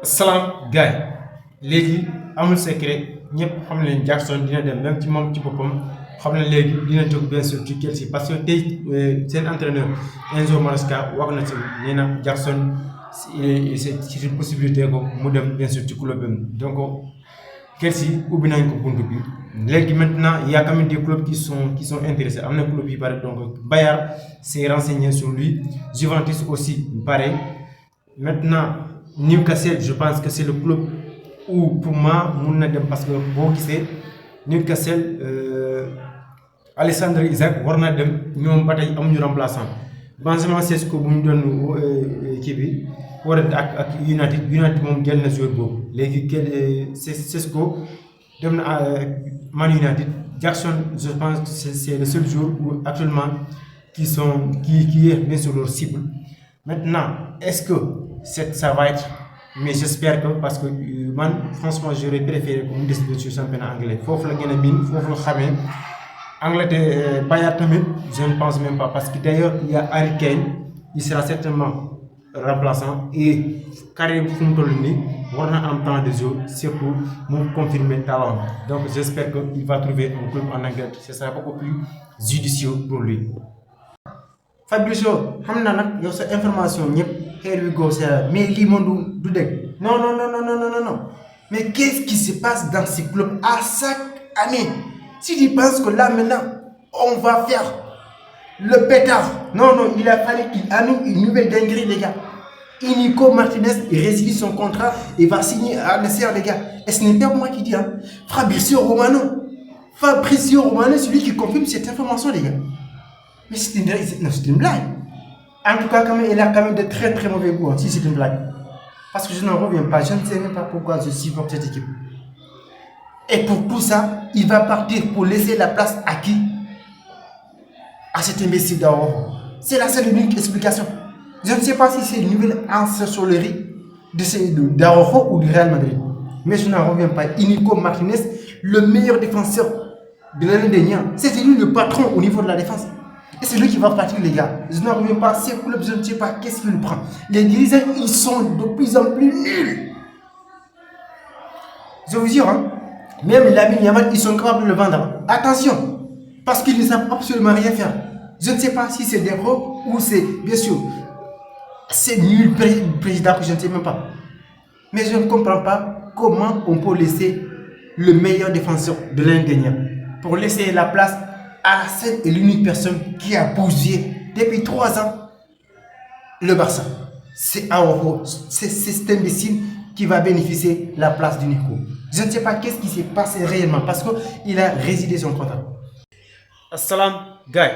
Salam gars léegi amul secret ñëpp xam leen Jackson dina dem même ci moom ci boppam xam na léegi dina jóg bien sûr ci Chelsea parce que tey seen entraîneur Enzo Maresca wax na ci nee na Jackson c'est une possibilité ko mu dem bien sûr ci club bi donc Chelsea ubbi nañ ko buntu bi léegi maintenant il y a quand même des clubs qui sont intéressés am na club yi pare donc Bayern s'est renseigné sur lui Juventus aussi pareil maintenant. Newcastle je pense que c'est le club où pour moi mun na dem parce que boo gisee Newcastle Alexandre Isak war na dem ñoom ba tey amuñu remplaçant Benjamin Sesko bu ñu doon kii bi war ak United moom jël na joueur boobu léegi Sesko dem na Man United Jackson je pense que c'est le seul joueur où actuellement qui est bien sûr leur cible maintenant est-ce que ça va être mais j'espère que parce que man franchement j'aurais préféré que mu des sur championnat anglais foofu la gën a miin foofu la xamee Angleterre Bayern tamit je ne pense même pas parce que d'ailleurs il y a Harry Kane il sera certainement remplaçant et carrière fu mu toll nii war na am temps de jeu surtout mu confirmer talent donc j'espère que il va trouver un club en Angleterre ce sera beaucoup plus judicieux pour lui. Fabrizio xam naa nag yow sa information ñëpp. Here we go, mais lii moom du dégg. Non. Mais qu'est-ce qui se passe dans ces clubs à chaque année? Si tu penses que là maintenant, on va faire le pétard. Non, il a fallu qu'il annonce une nouvelle dinguerie, les gars. Inigo Martinez résilie son contrat et va signer à l'essai, les gars. Et ce n'est pas moi qui dis, hein. Fabrizio Romano, c'est celui qui confirme cette information, les gars. Mais c'est une blague. En tout cas, il a quand même de très très mauvais goût, hein, si c'est une blague. Parce que je n'en reviens pas, je ne sais même pas pourquoi je supporte cette équipe. Et pour tout ça, il va partir pour laisser la place à qui? À cet imbécile d'Araujo. C'est la seule unique explication. Je ne sais pas si c'est une nouvelle ensorcellerie d'Araujo ou du Real Madrid. Mais je n'en reviens pas. Inigo Martinez, le meilleur défenseur de l'année dernière, c'était lui le patron au niveau de la défense. Et c'est lui qui va partir, les gars. Je n'en reviens pas. Ces clubs, je ne sais pas qu'est-ce qu'il prend. Les dirigeants, ils sont de plus en plus nuls. Je vous jure, hein, même Lamine Yamal, ils sont capables de le vendre. Hein. Attention, parce qu'ils ne savent absolument rien faire. Je ne sais pas si c'est des pros ou c'est, bien sûr, c'est nul président que je ne sais même pas. Mais je ne comprends pas comment on peut laisser le meilleur défenseur de l'année dernière pour laisser la place à la seule et l'unique personne qui a bougé depuis 3 ans le Barça. C'est Araujo, c'est cet imbécile qui va bénéficier de la place du Nico. Je ne sais pas qu'est-ce qui s'est passé réellement parce qu'il a résilié son contrat. Assalam, gars.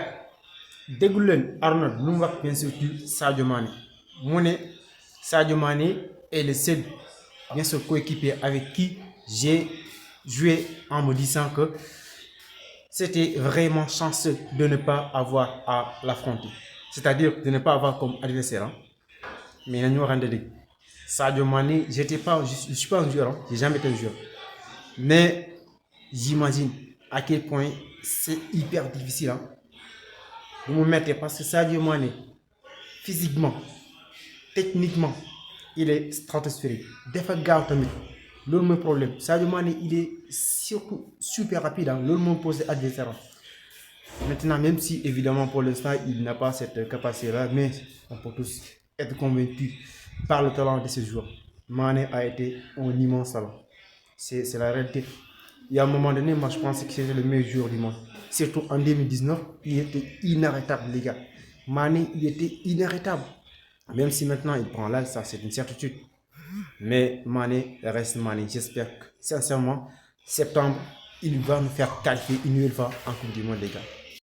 Déglu leen Arnold lu mu wax bien sûr ci Sadio Mané mu ne Sadio Mané est le seul bien sûr coéquipier avec qui j'ai joué en me disant que c'était vraiment chanceux de ne pas avoir à l'affronter. C'est-à-dire de ne pas avoir comme adversaire. Hein. Mais nous rendons des Sadio Mané, je suis pas un joueur, hein. J'ai jamais été un joueur. Mais j'imagine à quel point c'est hyper difficile. Hein. Vous me mettez parce que Sadio Mané, physiquement, techniquement, il est stratosphérique. Des fois, l'autre mon problème, Sadio Mané, il est surtout super rapide. Hein? L'autre mon pose adversaire. Maintenant, même si évidemment pour l'instant il n'a pas cette capacité-là, mais on peut tous être convaincus par le talent de ce joueur. Mané a été un immense talent. C'est la réalité. Il y a un moment donné, moi je pensais que c'était le meilleur joueur du monde. Surtout en 2019, il était inarrêtable, les gars. Mané, il était inarrêtable. Même si maintenant il prend l'âge, ça c'est une certitude. Mais Mané reste Mané. J'espère que, sincèrement, septembre, il va nous faire qualifier une nouvelle fois en Coupe du Monde, les gars.